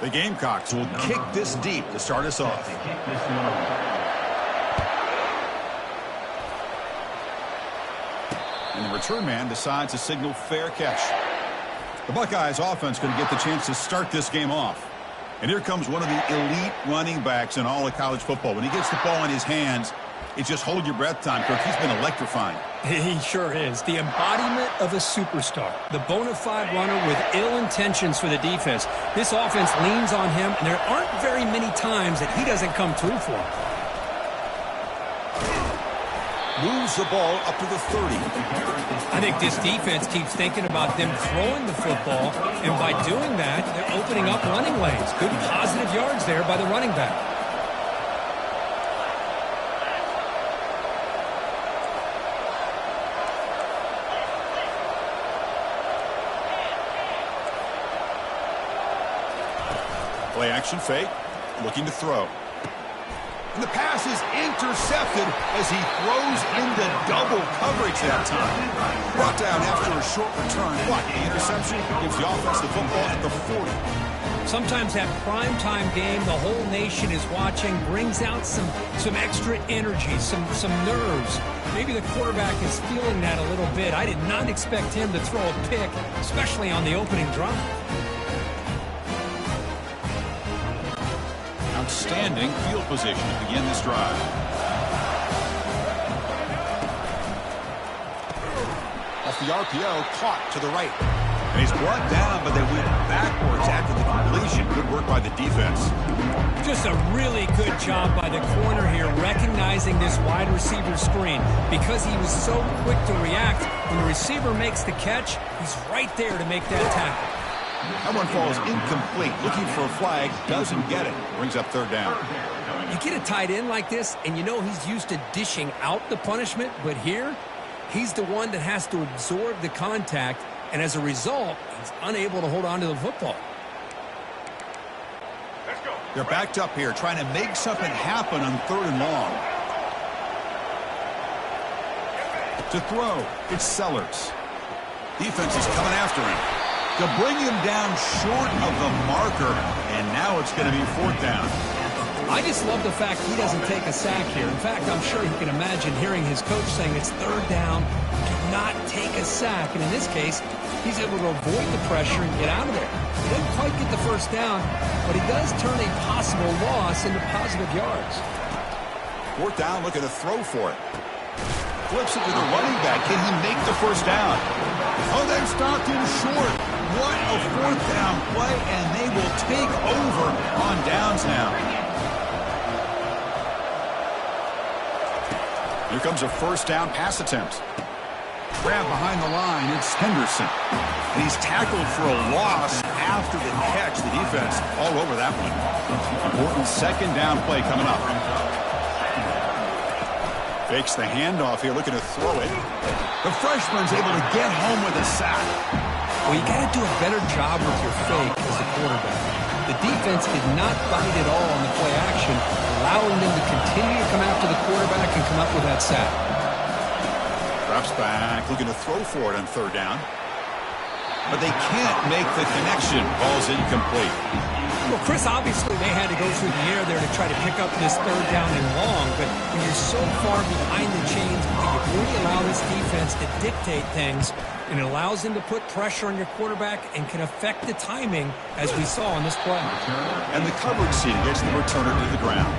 The Gamecocks will kick this deep to start us off. And the return man decides to signal fair catch. The Buckeyes offense going to get the chance to start this game off. And here comes one of the elite running backs in all of college football. When he gets the ball in his hands, it's just hold your breath time, Kirk. He's been electrifying. He sure is. The embodiment of a superstar. The bona fide runner with ill intentions for the defense. This offense leans on him, and there aren't very many times that he doesn't come through for him. Moves the ball up to the 30. I think this defense keeps thinking about them throwing the football, and by doing that, they're opening up running lanes. Good positive yards there by the running back. Play action fake, looking to throw. And the pass is intercepted as he throws into double coverage that time. Brought down after a short return, but the interception gives the offense the football at the 40. Sometimes that primetime game, the whole nation is watching, brings out some extra energy, some nerves. Maybe the quarterback is feeling that a little bit. I did not expect him to throw a pick, especially on the opening drive. Outstanding field position to begin this drive. Off the RPO, caught to the right. And he's brought down, but they went backwards after the completion. Good work by the defense. Just a really good job by the corner here, recognizing this wide receiver screen. Because he was so quick to react, when the receiver makes the catch, he's right there to make that tackle. That one falls incomplete. Looking for a flag, doesn't get it. Brings up third down. You get a tight end like this, and you know he's used to dishing out the punishment, but here, he's the one that has to absorb the contact, and as a result, he's unable to hold on to the football. They're backed up here, trying to make something happen on third and long. To throw, it's Sellers. Defense is coming after him. To bring him down short of the marker, and now it's going to be fourth down. I just love the fact he doesn't take a sack here. In fact, I'm sure he can imagine hearing his coach saying it's third down, do not take a sack. And in this case, he's able to avoid the pressure and get out of there. He doesn't quite get the first down, but he does turn a possible loss into positive yards. Fourth down, looking to throw for it. Flips it to the running back. Can he make the first down? Oh, they've stopped him short. What a fourth down play, and they will take over on downs now. Here comes a first down pass attempt. Grab behind the line, it's Henderson. And he's tackled for a loss after the catch. The defense all over that one. Important second down play coming up. Fakes the handoff here, looking to throw it. The freshman's able to get home with a sack. Well, you got to do a better job with your fake as a quarterback. The defense did not bite at all on the play action, allowing them to continue to come after the quarterback and come up with that sack. Drops back, looking to throw for it on third down. But they can't make the connection. Ball's incomplete. Well, Chris, obviously they had to go through the air there to try to pick up this third down and long, but when you're so far behind the chains, you really allow this defense to dictate things, and it allows them to put pressure on your quarterback and can affect the timing, as we saw on this play. And the coverage seat gets the returner to the ground.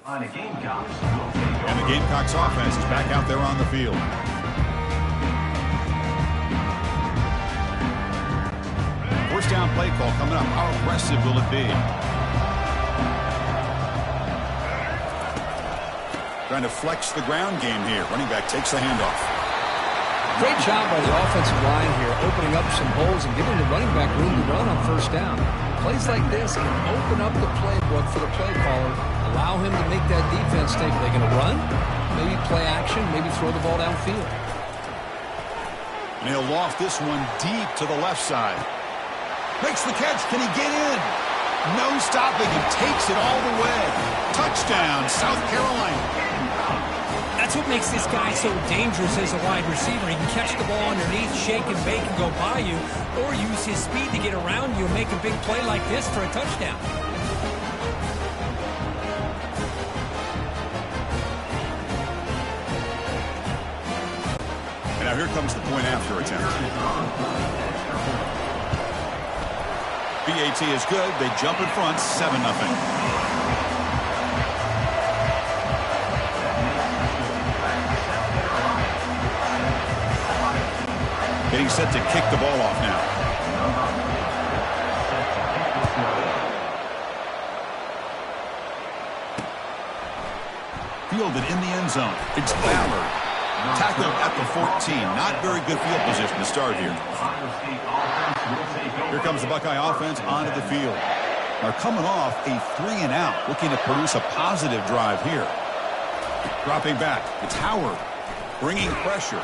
On a Gamecocks, we'll take And the Gamecocks offense is back out there on the field. First down play call coming up. How aggressive will it be? Trying to flex the ground game here. Running back takes the handoff. Great job by the offensive line here, opening up some holes and giving the running back room to run on first down. Plays like this can open up the playbook for the play caller, allow him to make that defense think they're going to run, maybe play action, maybe throw the ball downfield. And he'll loft this one deep to the left side. Makes the catch. Can he get in? No stopping and takes it all the way. Touchdown, South Carolina. That's what makes this guy so dangerous as a wide receiver. He can catch the ball underneath, shake and bake and go by you, or use his speed to get around you and make a big play like this for a touchdown. And now here comes the point after attempt. BAT is good. They jump in front, 7-0. Getting set to kick the ball off now. Fielded in the end zone. It's Ballard. Tackled at the 14. Not very good field position to start here. Here comes the Buckeye offense onto the field. They're coming off a 3-and-out, looking to produce a positive drive here. Dropping back. It's Howard bringing pressure.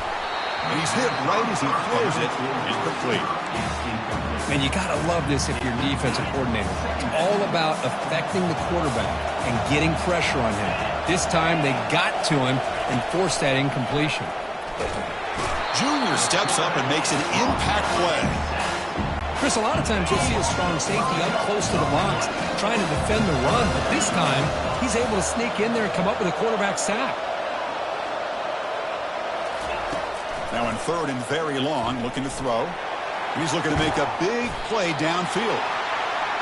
And he's hit right as he throws it. Incomplete. Man, you got to love this if you're defensive coordinator. It's all about affecting the quarterback and getting pressure on him. This time they got to him and forced that incompletion. Junior steps up and makes an impact play. Chris, a lot of times you'll see a strong safety up close to the box trying to defend the run, but this time he's able to sneak in there and come up with a quarterback sack. Now in third and very long, looking to throw. He's looking to make a big play downfield.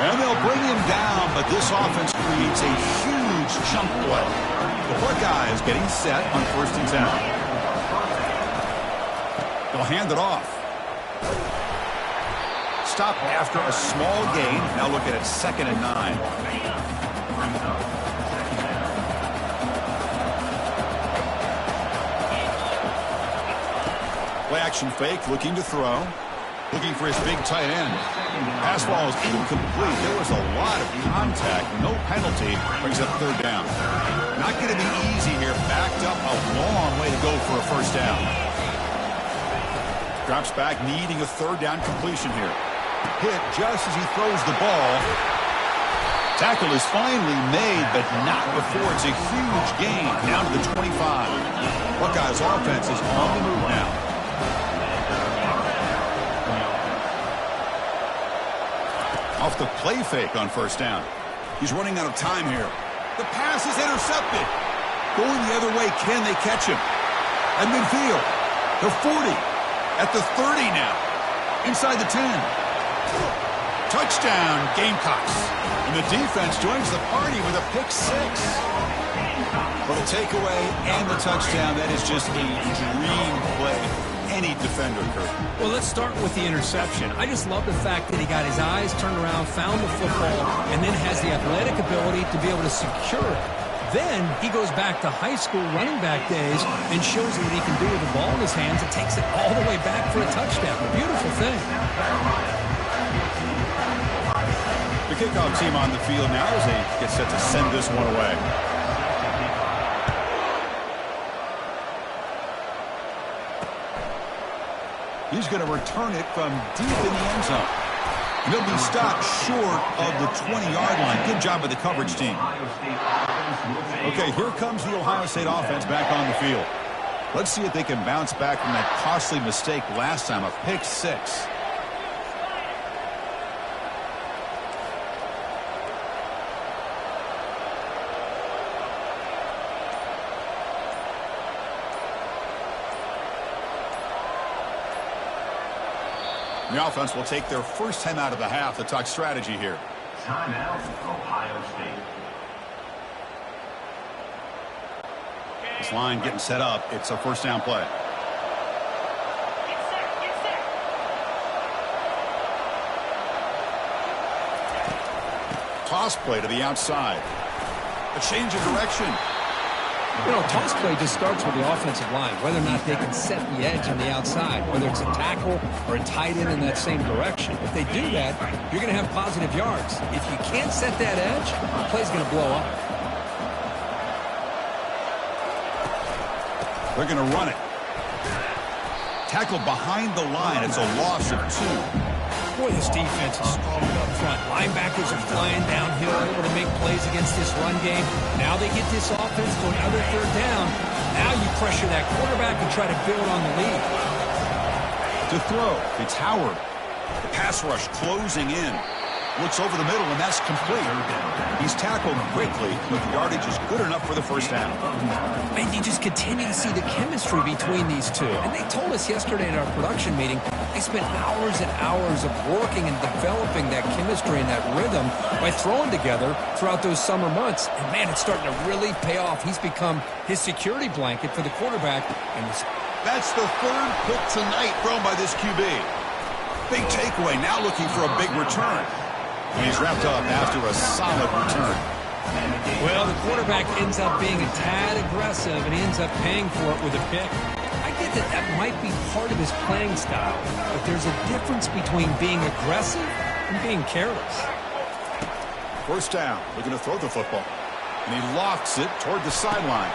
And they'll bring him down, but this offense creates a huge chunk play. The Buckeyes getting set on 1st and 10. They'll hand it off. Stop after a small gain. Now looking at 2nd and 9. Play action fake, looking to throw. Looking for his big tight end. Pass ball is incomplete. There was a lot of contact. No penalty. Brings up 3rd down. Not going to be easy here. Backed up a long way to go for a 1st down. Drops back, needing a 3rd down completion here. Hit just as he throws the ball. Tackle is finally made, but not before it's a huge gain. Down to the 25. Buckeyes offense is on the move now. Off the play fake on 1st down. He's running out of time here. The pass is intercepted. Going the other way, can they catch him? At midfield, the 40, at the 30 now. Inside the 10. Touchdown, Gamecocks. And the defense joins the party with a pick 6. For the takeaway and the touchdown, that is just a dream play. Any defender could. Well, let's start with the interception. I just love the fact that he got his eyes turned around, found the football, and then has the athletic ability to be able to secure it. Then he goes back to high school running back days and shows what he can do with the ball in his hands and takes it all the way back for a touchdown. A beautiful thing. The kickoff team on the field now as they get set to send this one away. He's going to return it from deep in the end zone. And he'll be stopped short of the 20-yard line. Good job by the coverage team. Okay, here comes the Ohio State offense back on the field. Let's see if they can bounce back from that costly mistake last time, a pick 6. The offense will take their first time out of the half to talk strategy here. Timeout, Ohio State. This line getting set up. It's a first down play. Toss play to the outside. A change of direction. You know, toss play just starts with the offensive line, whether or not they can set the edge on the outside, whether it's a tackle or a tight end in that same direction. If they do that, you're going to have positive yards. If you can't set that edge, the play's going to blow up. They're going to run it. Tackled behind the line. It's a loss of 2. Boy, this defense is strong up front. Linebackers are flying downhill, able to make plays against this run game. Now they get this offense to another third down. Now you pressure that quarterback and try to build on the lead. To throw, it's Howard. The pass rush closing in. Looks over the middle, and that's complete. He's tackled quickly, but the yardage is good enough for the first down. And you just continue to see the chemistry between these two. And they told us yesterday in our production meeting, they spent hours and hours of working and developing that chemistry and that rhythm by throwing together throughout those summer months. And, man, it's starting to really pay off. He's become his security blanket for the quarterback. And that's the third pick tonight thrown by this QB. Big takeaway, now looking for a big return. And he's wrapped up after a solid return. Well, the quarterback ends up being a tad aggressive, and he ends up paying for it with a pick. I get that that might be part of his playing style, but there's a difference between being aggressive and being careless. First down, looking to throw the football. And he lofts it toward the sideline.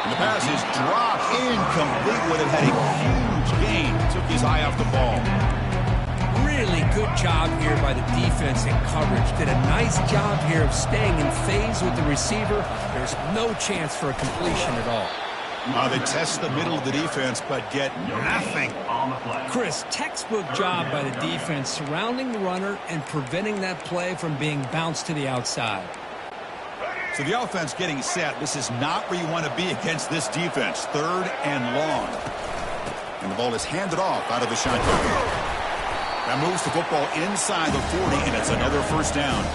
And the pass is dropped incomplete with it. Had a huge gain. Took his eye off the ball. Really good job here by the defense in coverage. Did a nice job here of staying in phase with the receiver. There's no chance for a completion at all. They test the middle of the defense, but get nothing. Chris, textbook job by the defense surrounding the runner and preventing that play from being bounced to the outside. So the offense getting set. This is not where you want to be against this defense. Third and long. And the ball is handed off out of the shotgun. That moves the football inside the 40, and it's another first down.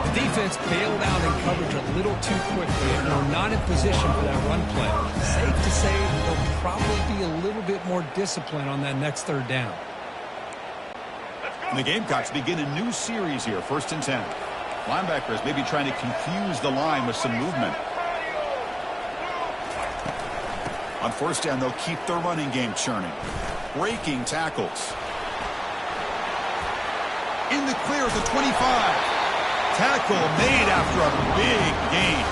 The defense bailed out in coverage a little too quickly, and they're not in position for that run play. Safe to say they'll probably be a little bit more disciplined on that next third down. And the Gamecocks begin a new series here, 1st and 10. Linebackers maybe trying to confuse the line with some movement. On first down, they'll keep their running game churning. Breaking tackles. In the clear at the 25. Tackle made after a big gain.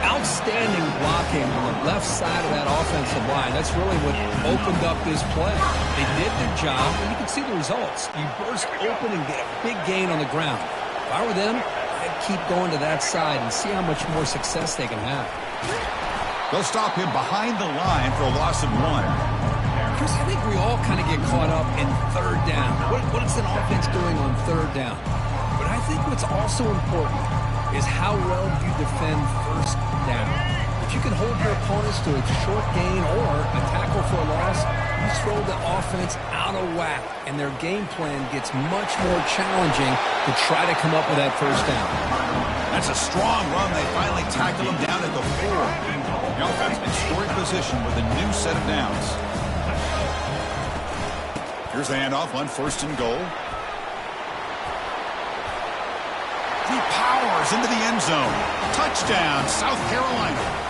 Outstanding blocking on the left side of that offensive line. That's really what opened up this play. They did their job, and you can see the results. You burst open and get a big gain on the ground. If I were them, I'd keep going to that side and see how much more success they can have. They'll stop him behind the line for a loss of 1. Chris, I think we all kind of get caught up in third down. What is an offense doing on third down? But I think what's also important is how well you defend first down. If you can hold your opponents to a short gain or a tackle for a loss, you throw the offense out of whack, and their game plan gets much more challenging to try to come up with that first down. That's a strong run. They finally tackle him down at the 4. The offense in scoring position with a new set of downs. Here's the handoff on 1st and goal. He powers into the end zone. Touchdown, South Carolina.